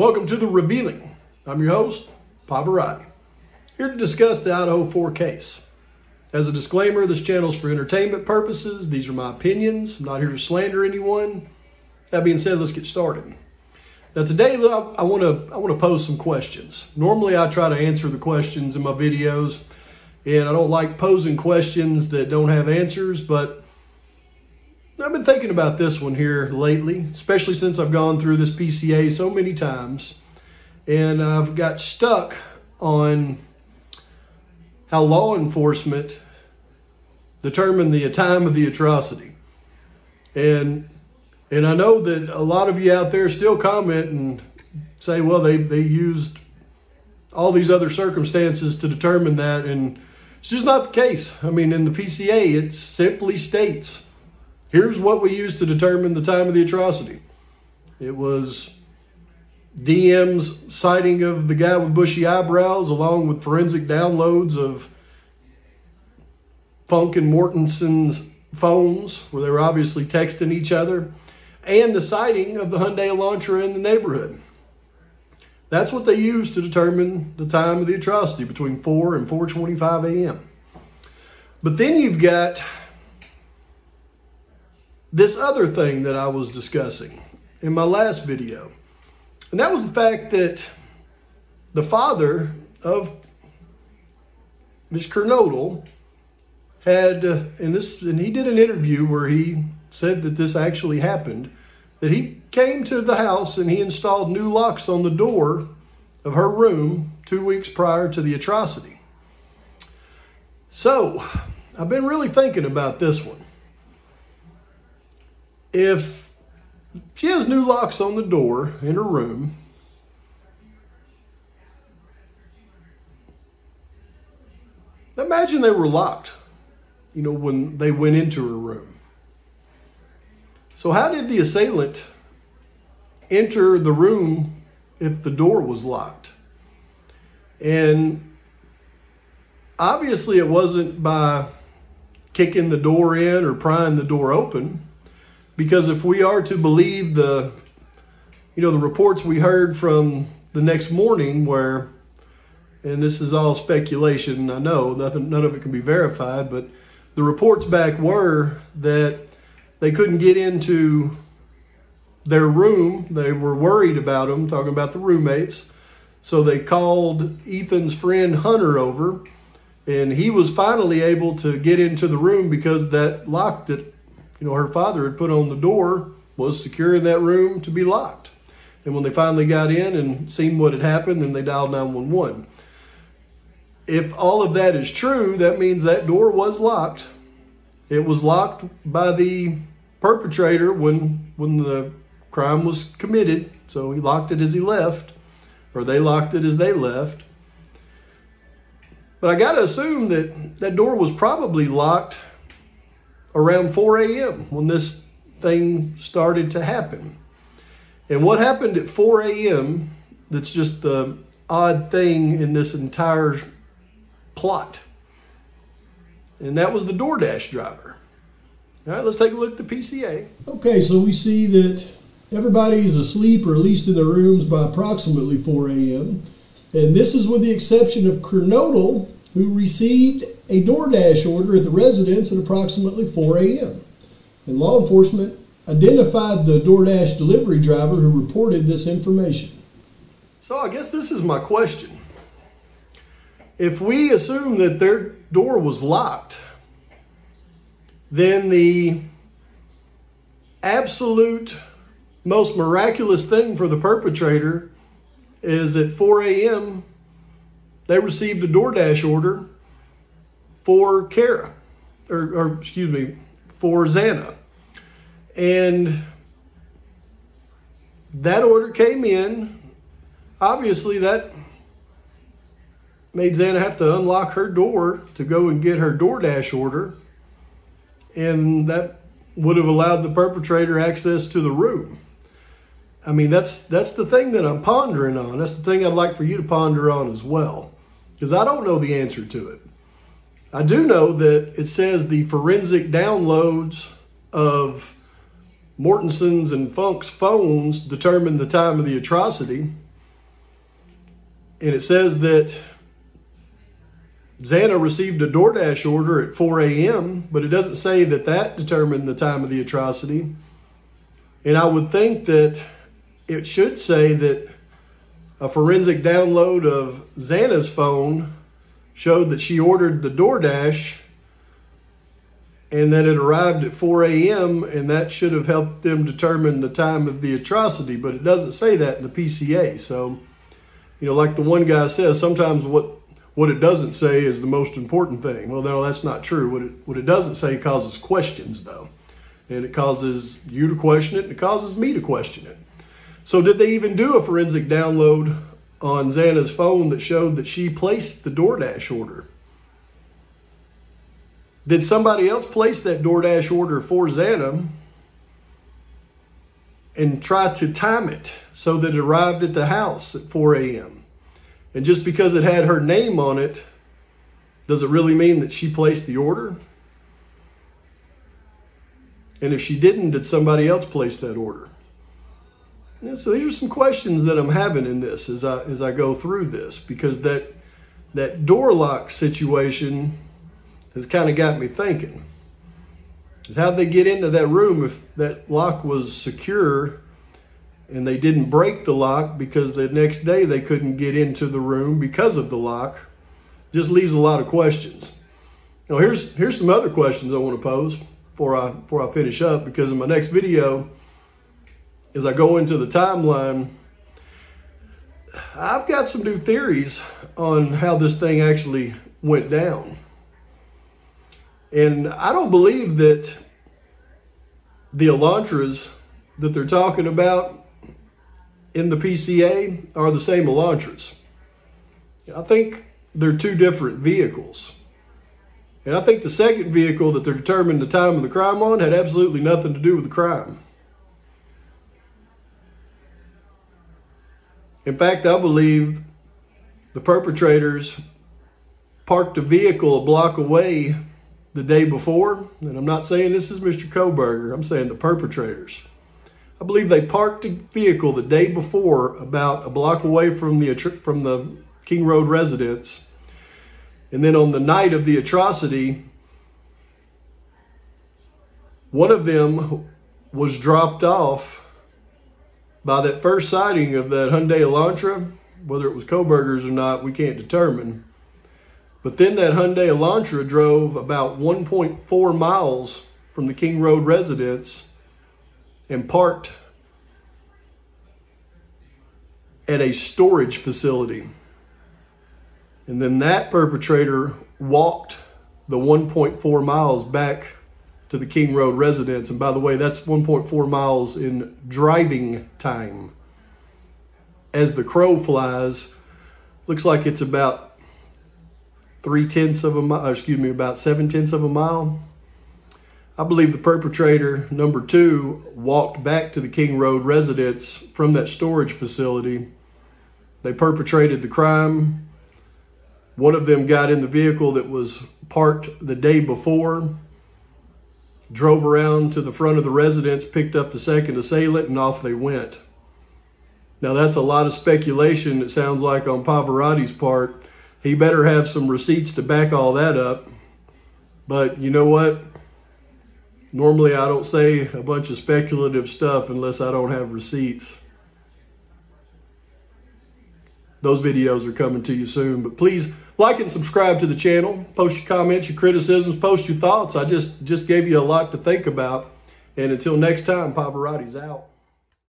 Welcome to The Revealing. I'm your host, PAVORATI, here to discuss the Idaho 4 case. As a disclaimer, this channel is for entertainment purposes. These are my opinions. I'm not here to slander anyone. That being said, let's get started. Now today, I want to pose some questions. Normally, I try to answer the questions in my videos, and I don't like posing questions that don't have answers, but I've been thinking about this one here lately, especially since I've gone through this PCA so many times, and I've got stuck on how law enforcement determined the time of the atrocity. And I know that a lot of you out there still comment and say, well, they used all these other circumstances to determine that, and it's just not the case. I mean, in the PCA, it simply states, here's what we used to determine the time of the atrocity. It was DM's sighting of the guy with bushy eyebrows, along with forensic downloads of Funk and Mortensen's phones, where they were obviously texting each other, and the sighting of the Hyundai Elantra in the neighborhood. That's what they used to determine the time of the atrocity, between 4 and 4:25 a.m. But then you've got this other thing that I was discussing in my last video, and that was the fact that the father of Ms. Kernodle had, and he did an interview where he said that this actually happened, that he came to the house and he installed new locks on the door of her room 2 weeks prior to the atrocity. So, I've been really thinking about this one. If she has new locks on the door in her room, imagine they were locked, when they went into her room. So how did the assailant enter the room if the door was locked? And obviously it wasn't by kicking the door in or prying the door open. Because if we are to believe the reports we heard from the next morning where, and this is all speculation, I know, none of it can be verified, but the reports back were that they couldn't get into their room. They were worried about them, talking about the roommates. So they called Ethan's friend Hunter over, and he was finally able to get into the room because that lock that her father had put on the door was secure in that room to be locked. And when they finally got in and seen what had happened, then they dialed 911. If all of that is true, that means that door was locked. It was locked by the perpetrator when the crime was committed. So he locked it as he left, or they locked it as they left. But I got to assume that that door was probably locked around 4 a.m. when this thing started to happen. And what happened at 4 a.m. that's just the odd thing in this entire plot. And that was the DoorDash driver. All right, let's take a look at the PCA. Okay, so we see that everybody is asleep, or at least in their rooms, by approximately 4 a.m. And this is with the exception of Kernodle, who received a DoorDash order at the residence at approximately 4 a.m. And law enforcement identified the DoorDash delivery driver who reported this information. So I guess this is my question. If we assume that their door was locked, then the absolute most miraculous thing for the perpetrator is at 4 a.m. they received a DoorDash order for Kara, or excuse me, for Xana. And that order came in. Obviously, that made Xana have to unlock her door to go and get her DoorDash order. And that would have allowed the perpetrator access to the room. I mean, that's the thing that I'm pondering on. That's the thing I'd like for you to ponder on as well, because I don't know the answer to it. I do know that it says the forensic downloads of Mortensen's and Funk's phones determined the time of the atrocity. And it says that Xana received a DoorDash order at 4 a.m., but it doesn't say that that determined the time of the atrocity. And I would think that it should say that a forensic download of Xana'S phone showed that she ordered the DoorDash and that it arrived at 4 a.m. and that should have helped them determine the time of the atrocity, but it doesn't say that in the PCA. So, you know, like the one guy says, sometimes what it doesn't say is the most important thing. Well, no, that's not true. What it doesn't say causes questions, though. And it causes you to question it, and it causes me to question it. So did they even do a forensic download on Xana'S phone that showed that she placed the DoorDash order? Did somebody else place that DoorDash order for Xana and try to time it so that it arrived at the house at 4 a.m.? And just because it had her name on it, does it really mean that she placed the order? And if she didn't, did somebody else place that order? Yeah, so these are some questions that I'm having in this as I go through this, because that door lock situation has kind of got me thinking. Is how'd they get into that room if that lock was secure and they didn't break the lock because the next day they couldn't get into the room because of the lock? Just leaves a lot of questions. Now here's some other questions I want to pose before I finish up, because in my next video, as I go into the timeline, I've got some new theories on how this thing actually went down. And I don't believe that the Elantras that they're talking about in the PCA are the same Elantras. I think they're two different vehicles. And I think the second vehicle that they're determining the time of the crime on had absolutely nothing to do with the crime. In fact, I believe the perpetrators parked a vehicle a block away the day before. And I'm not saying this is Mr. Kohberger, I'm saying the perpetrators. I believe they parked a vehicle the day before about a block away from the King Road residence. And then on the night of the atrocity, one of them was dropped off by that first sighting of that Hyundai Elantra. Whether it was Kohberger's or not, we can't determine. But then that Hyundai Elantra drove about 1.4 miles from the King Road residence and parked at a storage facility. And then that perpetrator walked the 1.4 miles back to the King Road residence. And by the way, that's 1.4 miles in driving time. As the crow flies, looks like it's about about 7/10 of a mile. I believe the perpetrator, number 2, walked back to the King Road residence from that storage facility. They perpetrated the crime. One of them got in the vehicle that was parked the day before, drove around to the front of the residence, picked up the second assailant, and off they went. Now that's a lot of speculation, it sounds like, on Pavorati's part. He better have some receipts to back all that up. But you know what? Normally I don't say a bunch of speculative stuff unless I don't have receipts. Those videos are coming to you soon. But please like and subscribe to the channel. Post your comments, your criticisms, post your thoughts. I just gave you a lot to think about. And until next time, Pavorati's out.